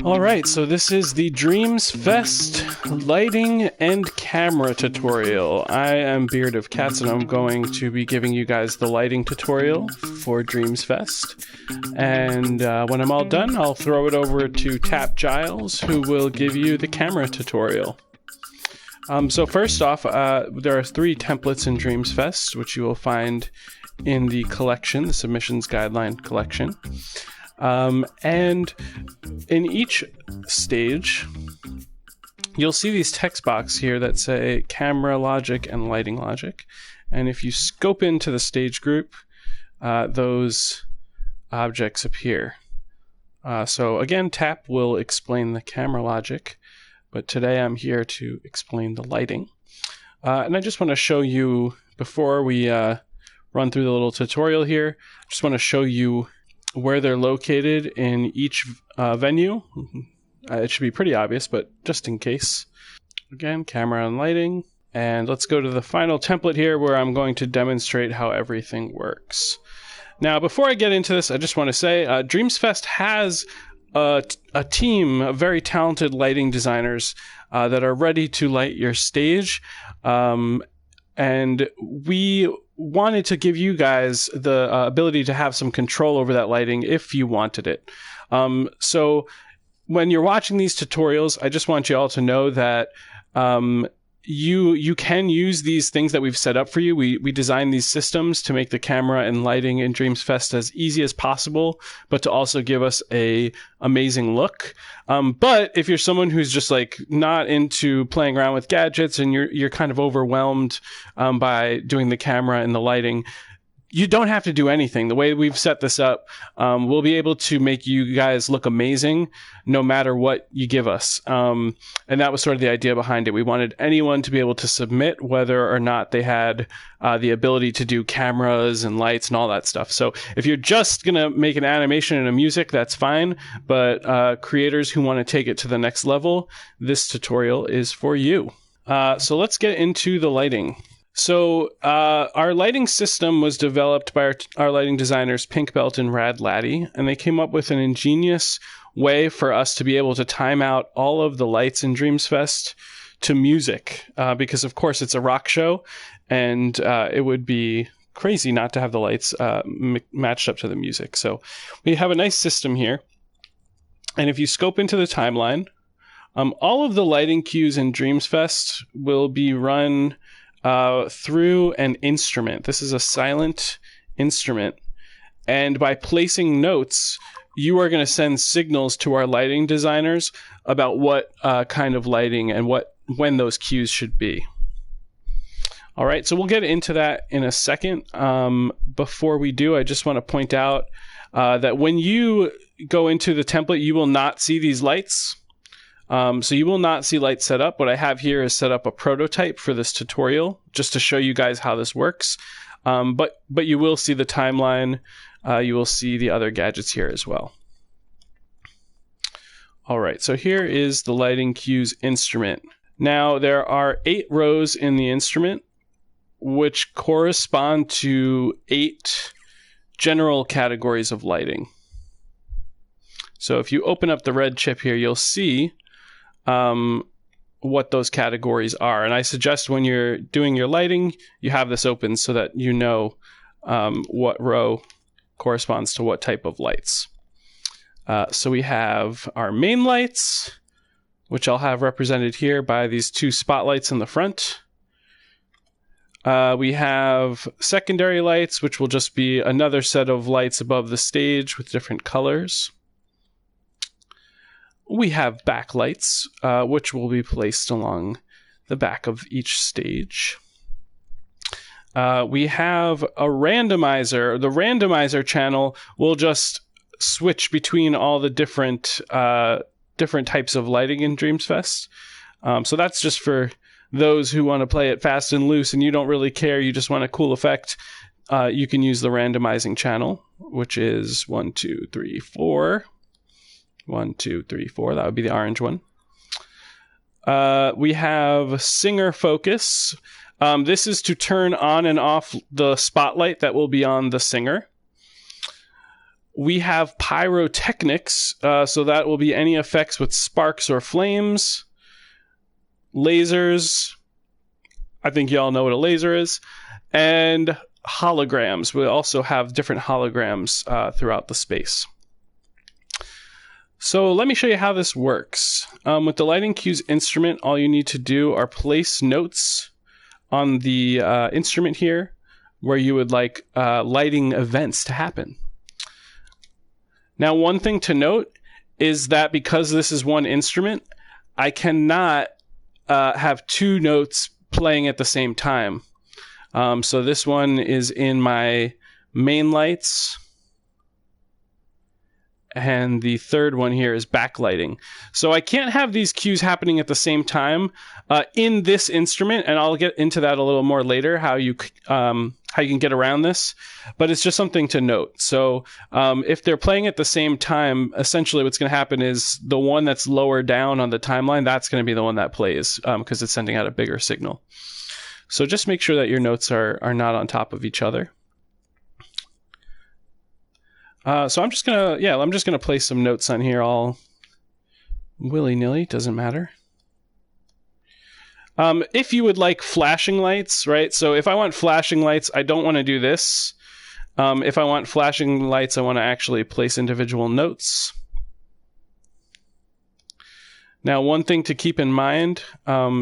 All right, so this is the DreamsFest lighting and camera tutorial. I am Beard of Cats, and I'm going to be giving you guys the lighting tutorial for DreamsFest. And when I'm all done, I'll throw it over to TAPGiles, who will give you the camera tutorial. So first off, there are 3 templates in DreamsFest, which you will find in the collection, the submissions guideline collection. And in each stage, you'll see these text boxes here that say camera logic and lighting logic. And if you scope into the stage group, those objects appear. So again, Tap will explain the camera logic, but today I'm here to explain the lighting. And I just want to show you, before we run through the little tutorial here, I just want to show you where they're located in each venue. It should be pretty obvious, but just in case. Again, camera and lighting. And let's go to the final template here where I'm going to demonstrate how everything works. Now, before I get into this, I just want to say DreamsFest has a team of very talented lighting designers that are ready to light your stage. And we wanted to give you guys the ability to have some control over that lighting if you wanted it. So when you're watching these tutorials, I just want you all to know that you can use these things that we've set up for you. We designed these systems to make the camera and lighting in DreamsFest as easy as possible, but to also give us a amazing look. But if you're someone who's just like not into playing around with gadgets and you're kind of overwhelmed by doing the camera and the lighting, you don't have to do anything. The way we've set this up, we'll be able to make you guys look amazing no matter what you give us. And that was sort of the idea behind it. We wanted anyone to be able to submit whether or not they had the ability to do cameras and lights and all that stuff. So if you're just going to make an animation and a music, that's fine. But creators who want to take it to the next level, this tutorial is for you. So let's get into the lighting. So our lighting system was developed by our lighting designers, Pink Belt and Rad Laddie, and they came up with an ingenious way for us to be able to time out all of the lights in DreamsFest to music, because of course it's a rock show, and it would be crazy not to have the lights matched up to the music. So we have a nice system here, and if you scope into the timeline, all of the lighting cues in DreamsFest will be run through an instrument. This is a silent instrument. And by placing notes, you are going to send signals to our lighting designers about what kind of lighting and when those cues should be. All right, so we'll get into that in a second. Before we do, I just want to point out that when you go into the template, you will not see these lights. So you will not see lights set up. What I have here is set up a prototype for this tutorial just to show you guys how this works. But you will see the timeline. You will see the other gadgets here as well. All right, so here is the lighting cues instrument. Now there are 8 rows in the instrument, which correspond to 8 general categories of lighting. So if you open up the red chip here, you'll see what those categories are. And I suggest when you're doing your lighting, you have this open so that you know what row corresponds to what type of lights. So we have our main lights, which I'll have represented here by these 2 spotlights in the front. We have secondary lights, which will just be another set of lights above the stage with different colors. We have backlights, which will be placed along the back of each stage. We have a randomizer. The randomizer channel will just switch between all the different types of lighting in DreamsFest. So that's just for those who want to play it fast and loose and you don't really care, you just want a cool effect. You can use the randomizing channel, which is 1, 2, 3, 4. 1, 2, 3, 4. That would be the orange one. We have singer focus. This is to turn on and off the spotlight that will be on the singer. We have pyrotechnics, so that will be any effects with sparks or flames. Lasers, I think you all know what a laser is. And holograms. We also have different holograms throughout the space. So let me show you how this works. With the lighting cues instrument, all you need to do are place notes on the instrument here where you would like lighting events to happen. Now, one thing to note is that because this is one instrument, I cannot have two notes playing at the same time. So this one is in my main lights, and the third one here is backlighting. So I can't have these cues happening at the same time in this instrument, and I'll get into that a little more later, how you can get around this, but it's just something to note. So if they're playing at the same time, essentially what's going to happen is the one that's lower down on the timeline, that's going to be the one that plays because it's sending out a bigger signal. So just make sure that your notes are not on top of each other. So I'm just gonna place some notes on here all willy-nilly, doesn't matter. If you would like flashing lights, right? So if I want flashing lights, I don't want to do this. If I want flashing lights, I want to actually place individual notes. Now, one thing to keep in mind,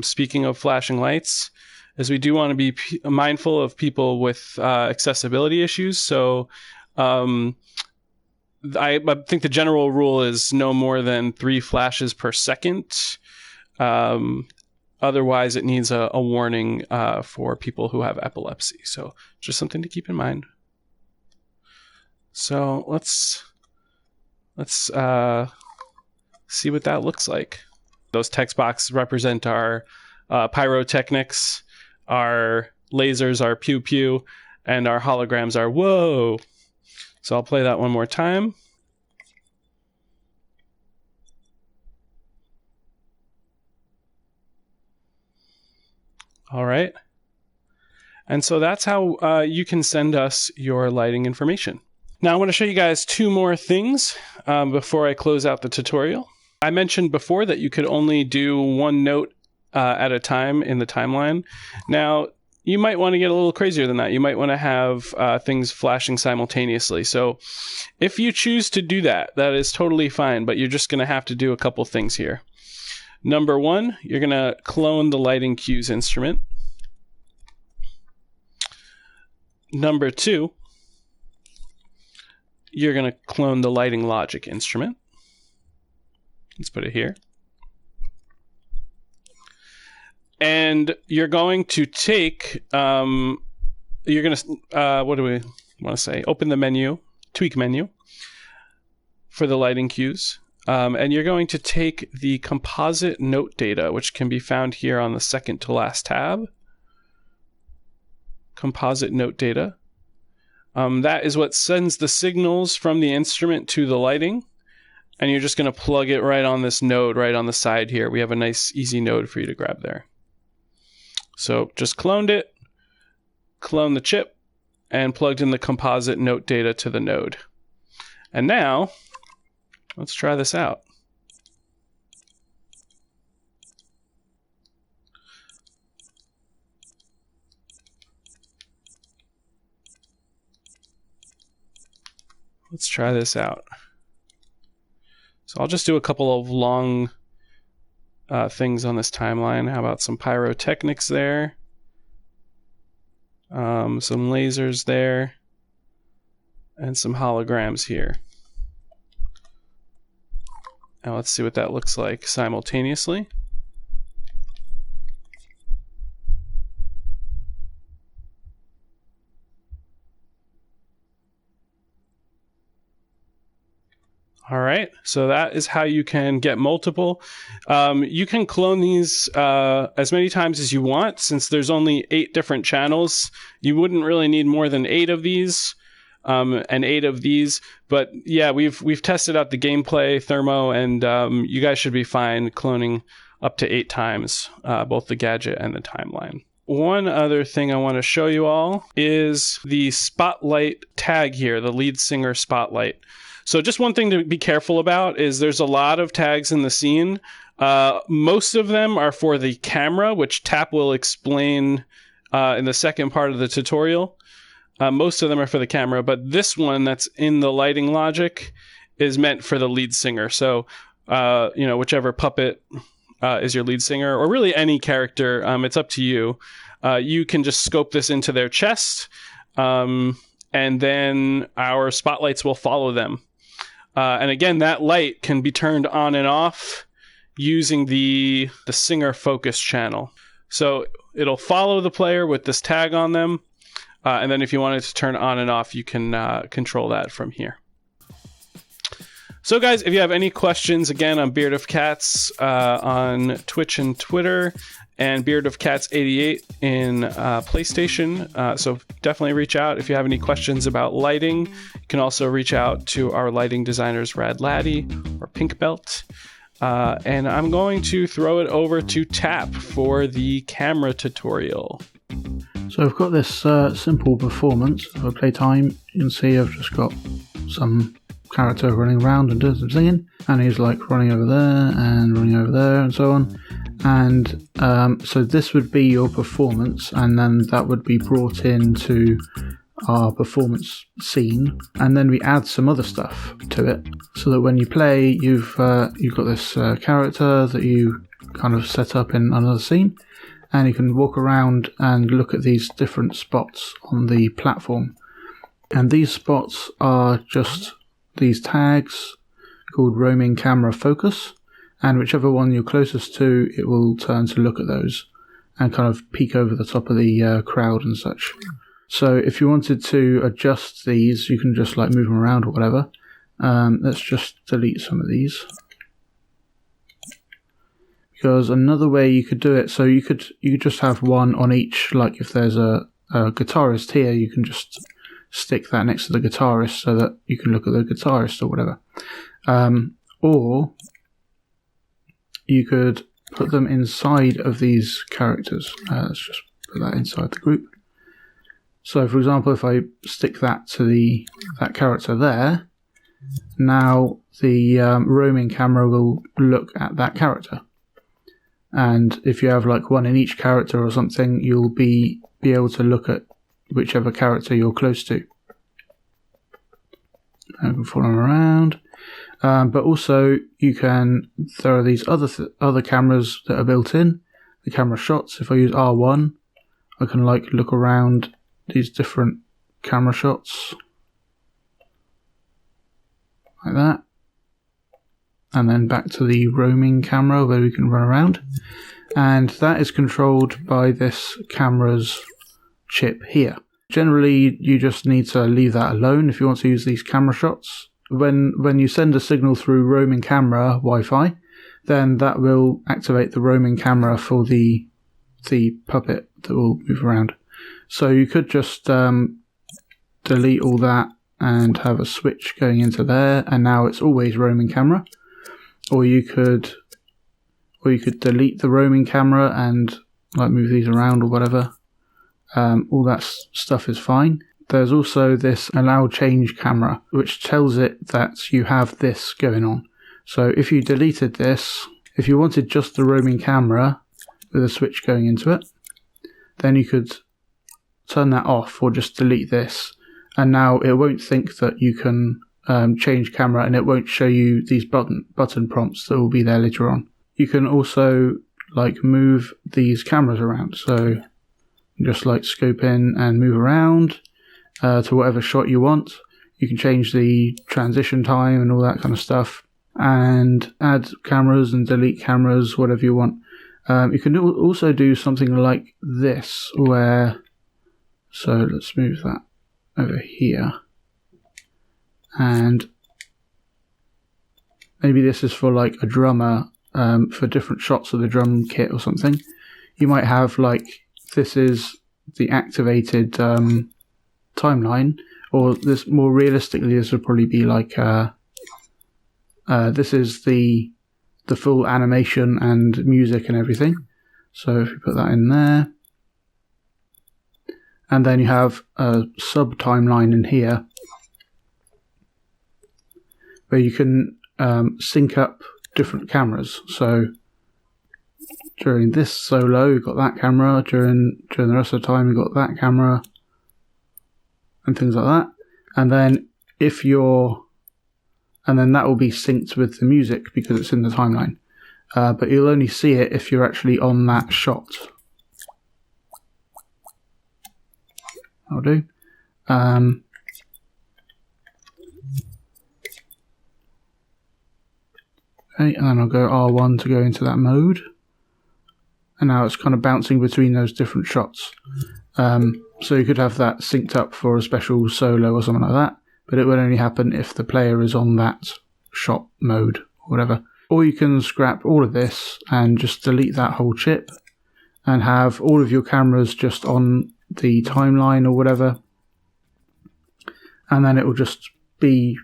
speaking of flashing lights, is we do want to be mindful of people with accessibility issues. So I think the general rule is no more than 3 flashes per second. Otherwise, it needs a warning for people who have epilepsy. So just something to keep in mind. So let's see what that looks like. Those text boxes represent our pyrotechnics, our lasers are pew pew, and our holograms are whoa. So I'll play that one more time. All right. And so that's how you can send us your lighting information. Now I want to show you guys 2 more things before I close out the tutorial. I mentioned before that you could only do 1 note at a time in the timeline. Now, you might want to get a little crazier than that. You might want to have things flashing simultaneously. So if you choose to do that, that is totally fine, but you're just going to have to do a couple things here. Number 1, you're going to clone the lighting cues instrument. Number 2, you're going to clone the lighting logic instrument. Let's put it here. And you're going to take, what do we want to say? Open the menu, tweak menu for the lighting cues. And you're going to take the composite note data, which can be found here on the second to last tab. Composite note data. That is what sends the signals from the instrument to the lighting. And you're just going to plug it right on this node, right on the side here. We have a nice, easy node for you to grab there. So just cloned it, cloned the chip, and plugged in the composite note data to the node. And now, let's try this out. Let's try this out. So I'll just do a couple of long things on this timeline. How about some pyrotechnics there? Some lasers there. And some holograms here. Now let's see what that looks like simultaneously. All right, so that is how you can get multiple. You can clone these as many times as you want. Since there's only 8 different channels, you wouldn't really need more than 8 of these and 8 of these. But yeah, we've tested out the gameplay, thermo, and you guys should be fine cloning up to 8 times, both the gadget and the timeline. One other thing I want to show you all is the spotlight tag here, the lead singer spotlight. So just one thing to be careful about is there's a lot of tags in the scene. Most of them are for the camera, which Tap will explain in the second part of the tutorial. Most of them are for the camera, but this one that's in the lighting logic is meant for the lead singer. So, whichever puppet is your lead singer, or really any character, it's up to you. You can just scope this into their chest, and then our spotlights will follow them. And again, that light can be turned on and off using the singer focus channel. So it'll follow the player with this tag on them. And then if you wanted to turn on and off, you can control that from here. So guys, if you have any questions, again, I'm Beard of Cats on Twitch and Twitter, and Beard of Cats 88 in PlayStation. So definitely reach out if you have any questions about lighting. You can also reach out to our lighting designers, Rad Laddie or Pink Belt. And I'm going to throw it over to Tap for the camera tutorial. So I've got this simple performance. If I play time, you can see I've just got some character running around and doing some singing, and he's like running over there and running over there and so on. And so this would be your performance, and then that would be brought into our performance scene, and then we add some other stuff to it so that when you play, you've got this character that you kind of set up in another scene, and you can walk around and look at these different spots on the platform. And these spots are just these tags called roaming camera focus, and whichever one you're closest to, it will turn to look at those and kind of peek over the top of the crowd and such. So if you wanted to adjust these, you can just like move them around or whatever. Let's just delete some of these. Because another way you could do it, so you could just have one on each, like if there's a guitarist here, you can just stick that next to the guitarist so that you can look at the guitarist or whatever. Or you could put them inside of these characters. Let's just put that inside the group. So for example, if I stick that to that character there, now the roaming camera will look at that character. And if you have like one in each character or something, you'll be able to look at whichever character you're close to. I can follow them around. But also there are these other cameras that are built in, the camera shots. If I use R1, I can like look around these different camera shots like that, and then back to the roaming camera where we can run around, and that is controlled by this camera's chip here. Generally you just need to leave that alone if you want to use these camera shots. When you send a signal through roaming camera Wi-Fi, then that will activate the roaming camera for the puppet that will move around. So you could just delete all that and have a switch going into there, and now it's always roaming camera. Or you could delete the roaming camera and like move these around or whatever. All that stuff is fine. There's also this allow change camera, which tells it that you have this going on. So if you deleted this, if you wanted just the roaming camera with a switch going into it, then you could turn that off or just delete this, and now it won't think that you can change camera, and it won't show you these button prompts that will be there later on. You can also like move these cameras around, so just like scope in and move around to whatever shot you want. You can change the transition time and all that kind of stuff, and add cameras and delete cameras, whatever you want. You can also do something like this where, so let's move that over here, and maybe this is for like a drummer, for different shots of the drum kit or something. You might have like, this is the activated timeline, or this more realistically, this would probably be like this is the full animation and music and everything. So if you put that in there, and then you have a sub timeline in here, where you can sync up different cameras. So during this solo, you've got that camera. During the rest of the time, you've got that camera, and things like that. And then and then that will be synced with the music because it's in the timeline. But you'll only see it if you're actually on that shot. That'll do. Okay, and then I'll go R1 to go into that mode. And now it's kind of bouncing between those different shots. So you could have that synced up for a special solo or something like that, but it would only happen if the player is on that shot mode or whatever. Or you can scrap all of this and just delete that whole chip and have all of your cameras just on the timeline or whatever. And then it will just be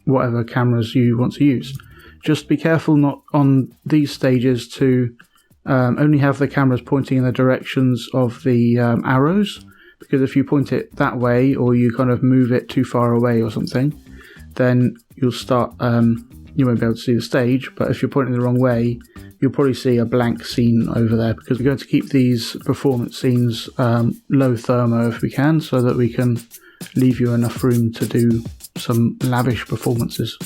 whatever cameras you want to use. Just be careful not on these stages to only have the cameras pointing in the directions of the arrows, because if you point it that way or you kind of move it too far away or something, then you'll start you won't be able to see the stage. But if you're pointing the wrong way, you'll probably see a blank scene over there, because we're going to keep these performance scenes low thermo if we can, so that we can leave you enough room to do some lavish performances.